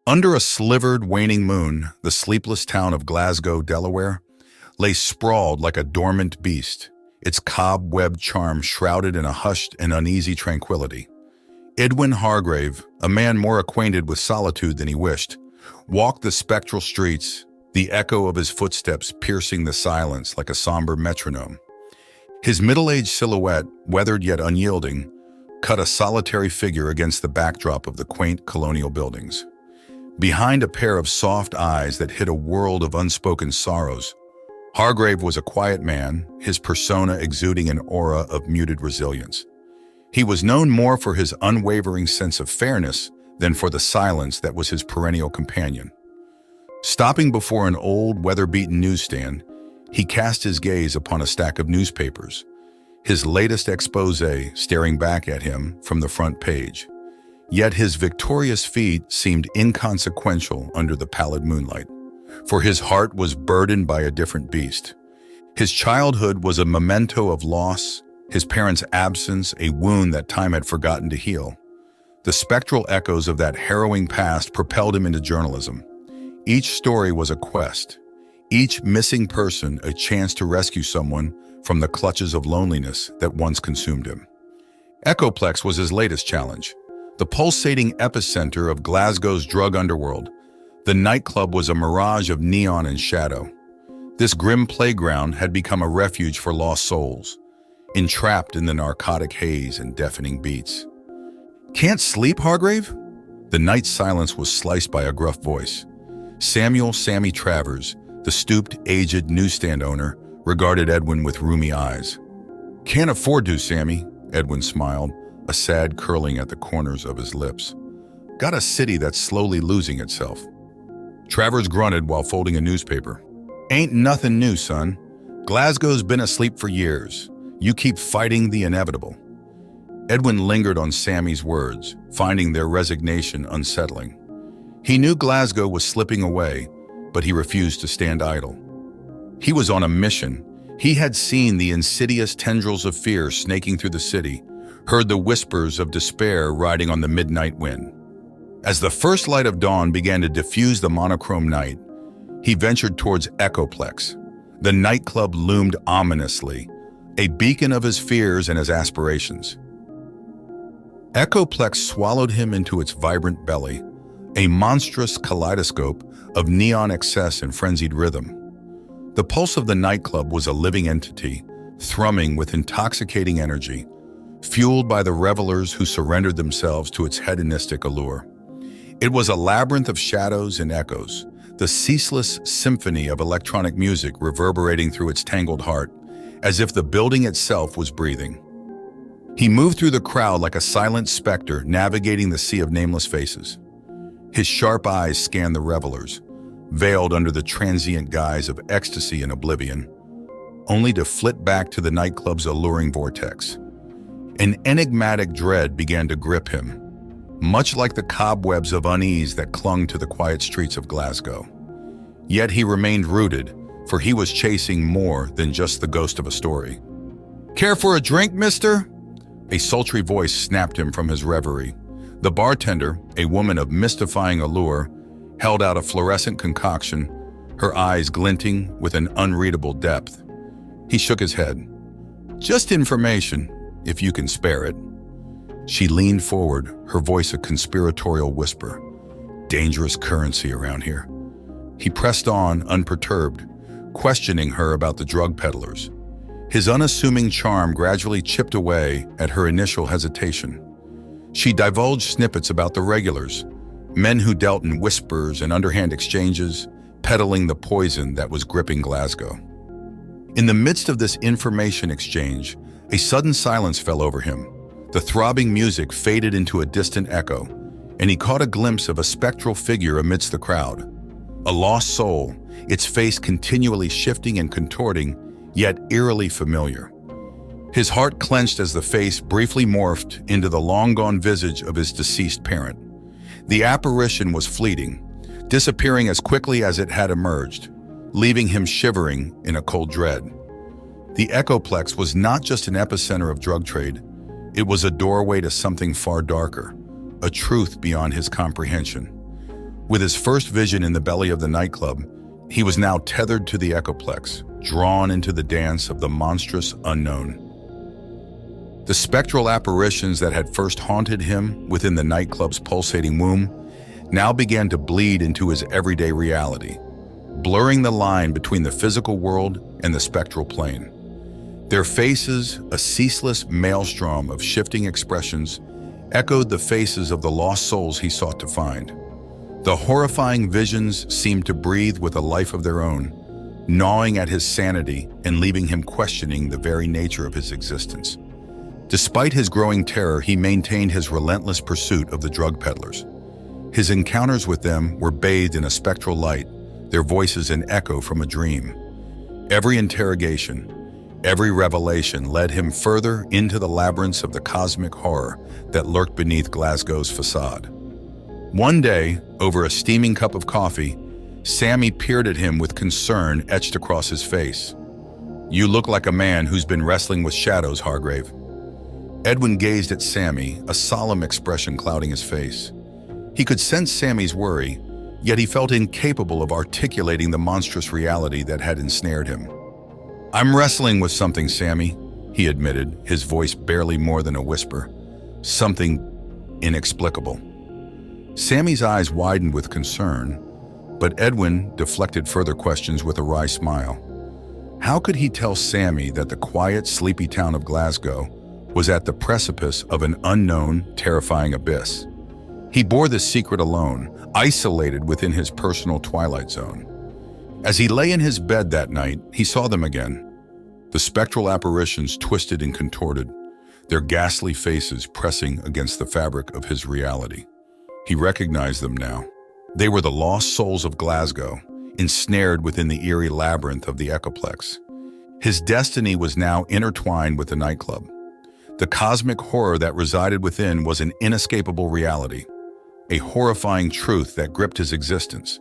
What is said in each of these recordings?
Under a slivered, waning moon, the sleepless town of Glasgow, Delaware, lay sprawled like a dormant beast, its cobweb charm shrouded in a hushed and uneasy tranquility. Edwin Hargrave, a man more acquainted with solitude than he wished, walked the spectral streets, the echo of his footsteps piercing the silence like a somber metronome. His middle-aged silhouette, weathered yet unyielding, cut a solitary figure against the backdrop of the quaint colonial buildings. Behind a pair of soft eyes that hid a world of unspoken sorrows, Hargrave was a quiet man, his persona exuding an aura of muted resilience. He was known more for his unwavering sense of fairness than for the silence that was his perennial companion. Stopping before an old, weather-beaten newsstand, he cast his gaze upon a stack of newspapers, his latest exposé staring back at him from the front page. Yet his victorious feat seemed inconsequential under the pallid moonlight, for his heart was burdened by a different beast. His childhood was a memento of loss, his parents' absence a wound that time had forgotten to heal. The spectral echoes of that harrowing past propelled him into journalism. Each story was a quest, each missing person a chance to rescue someone from the clutches of loneliness that once consumed him. Echoplex was his latest challenge. The pulsating epicenter of Glasgow's drug underworld, the nightclub was a mirage of neon and shadow. This grim playground had become a refuge for lost souls, entrapped in the narcotic haze and deafening beats. "Can't sleep, Hargrave?" The night's silence was sliced by a gruff voice. Samuel "Sammy" Travers, the stooped, aged newsstand owner, regarded Edwin with rheumy eyes. "Can't afford to, Sammy," Edwin smiled, a sad curling at the corners of his lips. "Got a city that's slowly losing itself." Travers grunted while folding a newspaper. "Ain't nothing new, son. Glasgow's been asleep for years. You keep fighting the inevitable." Edwin lingered on Sammy's words, finding their resignation unsettling. He knew Glasgow was slipping away, but he refused to stand idle. He was on a mission. He had seen the insidious tendrils of fear snaking through the city, heard the whispers of despair riding on the midnight wind. As the first light of dawn began to diffuse the monochrome night, he ventured towards Echoplex. The nightclub loomed ominously, a beacon of his fears and his aspirations. Echoplex swallowed him into its vibrant belly, a monstrous kaleidoscope of neon excess and frenzied rhythm. The pulse of the nightclub was a living entity, thrumming with intoxicating energy, fueled by the revelers who surrendered themselves to its hedonistic allure. It was a labyrinth of shadows and echoes, the ceaseless symphony of electronic music reverberating through its tangled heart, as if the building itself was breathing. He moved through the crowd like a silent specter navigating the sea of nameless faces. His sharp eyes scanned the revelers, veiled under the transient guise of ecstasy and oblivion, only to flit back to the nightclub's alluring vortex. An enigmatic dread began to grip him, much like the cobwebs of unease that clung to the quiet streets of Glasgow. Yet he remained rooted, for he was chasing more than just the ghost of a story. "Care for a drink, mister?" A sultry voice snapped him from his reverie. The bartender, a woman of mystifying allure, held out a fluorescent concoction, her eyes glinting with an unreadable depth. He shook his head. "Just information, if you can spare it." She leaned forward, her voice a conspiratorial whisper. "Dangerous currency around here." He pressed on, unperturbed, questioning her about the drug peddlers. His unassuming charm gradually chipped away at her initial hesitation. She divulged snippets about the regulars, men who dealt in whispers and underhand exchanges, peddling the poison that was gripping Glasgow. In the midst of this information exchange, a sudden silence fell over him. The throbbing music faded into a distant echo, and he caught a glimpse of a spectral figure amidst the crowd. A lost soul, its face continually shifting and contorting, yet eerily familiar. His heart clenched as the face briefly morphed into the long-gone visage of his deceased parent. The apparition was fleeting, disappearing as quickly as it had emerged, leaving him shivering in a cold dread. The Echoplex was not just an epicenter of drug trade, it was a doorway to something far darker, a truth beyond his comprehension. With his first vision in the belly of the nightclub, he was now tethered to the Echoplex, drawn into the dance of the monstrous unknown. The spectral apparitions that had first haunted him within the nightclub's pulsating womb now began to bleed into his everyday reality, blurring the line between the physical world and the spectral plane. Their faces, a ceaseless maelstrom of shifting expressions, echoed the faces of the lost souls he sought to find. The horrifying visions seemed to breathe with a life of their own, gnawing at his sanity and leaving him questioning the very nature of his existence. Despite his growing terror, he maintained his relentless pursuit of the drug peddlers. His encounters with them were bathed in a spectral light, their voices an echo from a dream. Every interrogation, every revelation led him further into the labyrinths of the cosmic horror that lurked beneath Glasgow's facade. One day, over a steaming cup of coffee, Sammy peered at him with concern etched across his face. "You look like a man who's been wrestling with shadows, Hargrave." Edwin gazed at Sammy, a solemn expression clouding his face. He could sense Sammy's worry, yet he felt incapable of articulating the monstrous reality that had ensnared him. "I'm wrestling with something, Sammy," he admitted, his voice barely more than a whisper. "Something inexplicable." Sammy's eyes widened with concern, but Edwin deflected further questions with a wry smile. How could he tell Sammy that the quiet, sleepy town of Glasgow was at the precipice of an unknown, terrifying abyss? He bore this secret alone, isolated within his personal twilight zone. As he lay in his bed that night, he saw them again. The spectral apparitions twisted and contorted, their ghastly faces pressing against the fabric of his reality. He recognized them now. They were the lost souls of Glasgow, ensnared within the eerie labyrinth of the Echoplex. His destiny was now intertwined with the nightclub. The cosmic horror that resided within was an inescapable reality, a horrifying truth that gripped his existence.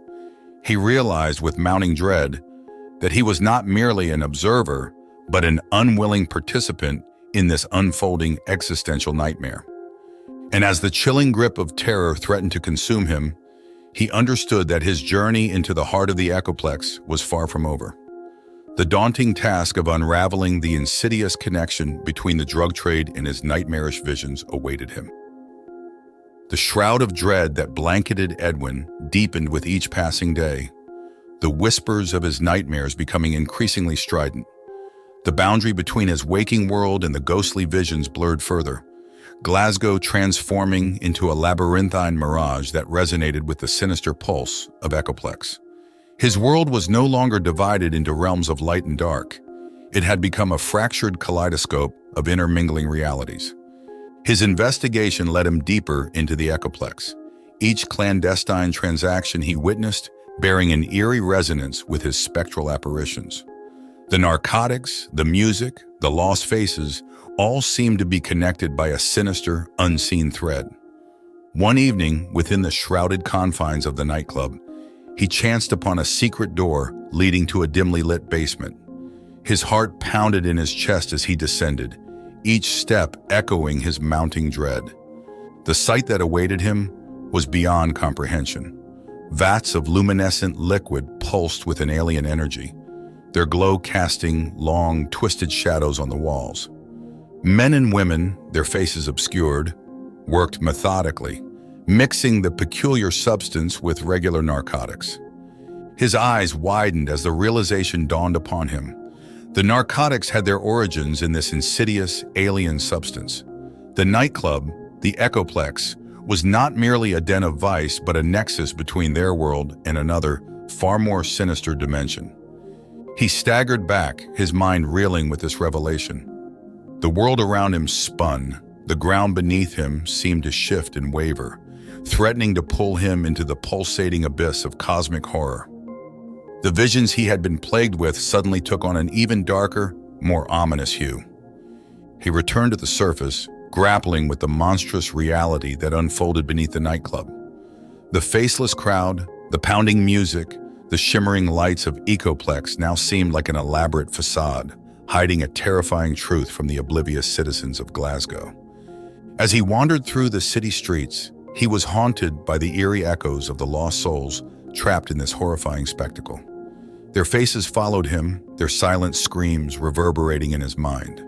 He realized with mounting dread that he was not merely an observer, but an unwilling participant in this unfolding existential nightmare. And as the chilling grip of terror threatened to consume him, he understood that his journey into the heart of the Echoplex was far from over. The daunting task of unraveling the insidious connection between the drug trade and his nightmarish visions awaited him. The shroud of dread that blanketed Edwin deepened with each passing day, the whispers of his nightmares becoming increasingly strident. The boundary between his waking world and the ghostly visions blurred further, Glasgow transforming into a labyrinthine mirage that resonated with the sinister pulse of Echoplex. His world was no longer divided into realms of light and dark. It had become a fractured kaleidoscope of intermingling realities. His investigation led him deeper into the Echoplex, each clandestine transaction he witnessed bearing an eerie resonance with his spectral apparitions. The narcotics, the music, the lost faces, all seemed to be connected by a sinister, unseen thread. One evening, within the shrouded confines of the nightclub, he chanced upon a secret door leading to a dimly lit basement. His heart pounded in his chest as he descended, each step echoing his mounting dread. The sight that awaited him was beyond comprehension. Vats of luminescent liquid pulsed with an alien energy, their glow casting long, twisted shadows on the walls. Men and women, their faces obscured, worked methodically, mixing the peculiar substance with regular narcotics. His eyes widened as the realization dawned upon him. The narcotics had their origins in this insidious, alien substance. The nightclub, the Echoplex, was not merely a den of vice, but a nexus between their world and another, far more sinister dimension. He staggered back, his mind reeling with this revelation. The world around him spun. The ground beneath him seemed to shift and waver, threatening to pull him into the pulsating abyss of cosmic horror. The visions he had been plagued with suddenly took on an even darker, more ominous hue. He returned to the surface, grappling with the monstrous reality that unfolded beneath the nightclub. The faceless crowd, the pounding music, the shimmering lights of Echoplex now seemed like an elaborate facade, hiding a terrifying truth from the oblivious citizens of Glasgow. As he wandered through the city streets, He was haunted by the eerie echoes of the lost souls trapped in this horrifying spectacle. Their faces followed him, their silent screams reverberating in his mind.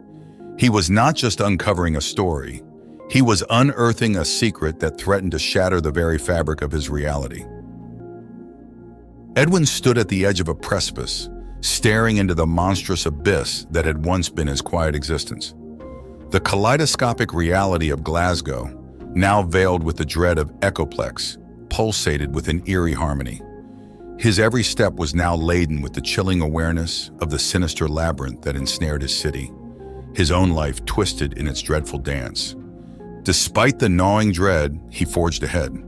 He was not just uncovering a story, he was unearthing a secret that threatened to shatter the very fabric of his reality. Edwin stood at the edge of a precipice, staring into the monstrous abyss that had once been his quiet existence. The kaleidoscopic reality of Glasgow, now veiled with the dread of Echoplex, pulsated with an eerie harmony. His every step was now laden with the chilling awareness of the sinister labyrinth that ensnared his city, his own life twisted in its dreadful dance. Despite the gnawing dread, he forged ahead,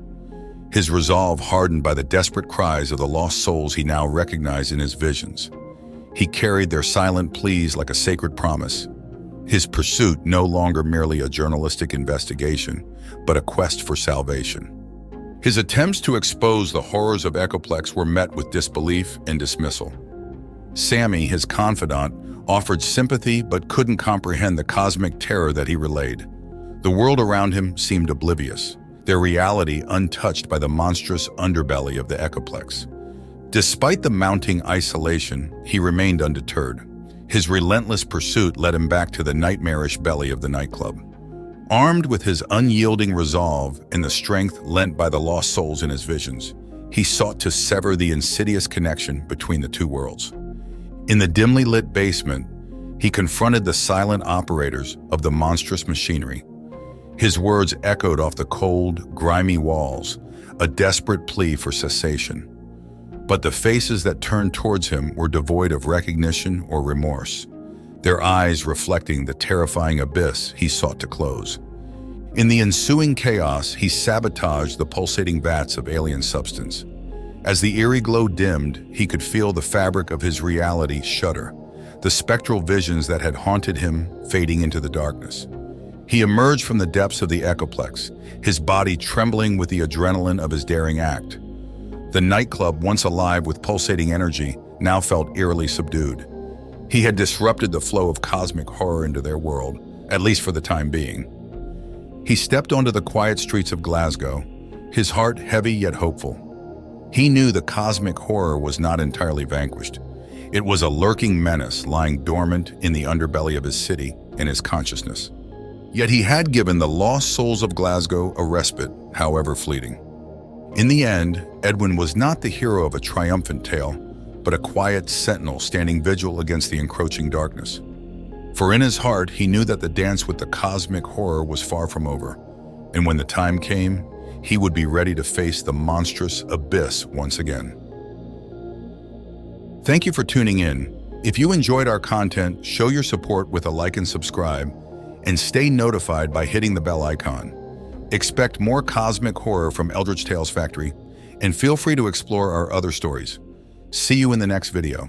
his resolve hardened by the desperate cries of the lost souls he now recognized in his visions. He carried their silent pleas like a sacred promise, his pursuit no longer merely a journalistic investigation, but a quest for salvation. His attempts to expose the horrors of Echoplex were met with disbelief and dismissal. Sammy, his confidant, offered sympathy but couldn't comprehend the cosmic terror that he relayed. The world around him seemed oblivious, their reality untouched by the monstrous underbelly of the Echoplex. Despite the mounting isolation, he remained undeterred. His relentless pursuit led him back to the nightmarish belly of the nightclub. Armed with his unyielding resolve and the strength lent by the lost souls in his visions, he sought to sever the insidious connection between the two worlds. In the dimly lit basement, he confronted the silent operators of the monstrous machinery. His words echoed off the cold, grimy walls, a desperate plea for cessation. But the faces that turned towards him were devoid of recognition or remorse, their eyes reflecting the terrifying abyss he sought to close. In the ensuing chaos, he sabotaged the pulsating vats of alien substance. As the eerie glow dimmed, he could feel the fabric of his reality shudder, the spectral visions that had haunted him fading into the darkness. He emerged from the depths of the Echoplex, his body trembling with the adrenaline of his daring act. The nightclub, once alive with pulsating energy, now felt eerily subdued. He had disrupted the flow of cosmic horror into their world, at least for the time being. He stepped onto the quiet streets of Glasgow, his heart heavy yet hopeful. He knew the cosmic horror was not entirely vanquished. It was a lurking menace lying dormant in the underbelly of his city and his consciousness. Yet he had given the lost souls of Glasgow a respite, however fleeting. In the end, Edwin was not the hero of a triumphant tale, but a quiet sentinel standing vigil against the encroaching darkness. For in his heart, he knew that the dance with the cosmic horror was far from over, and when the time came, he would be ready to face the monstrous abyss once again. Thank you for tuning in. If you enjoyed our content, show your support with a like and subscribe, and stay notified by hitting the bell icon. Expect more cosmic horror from Eldritch Tales Factory, and feel free to explore our other stories. See you in the next video.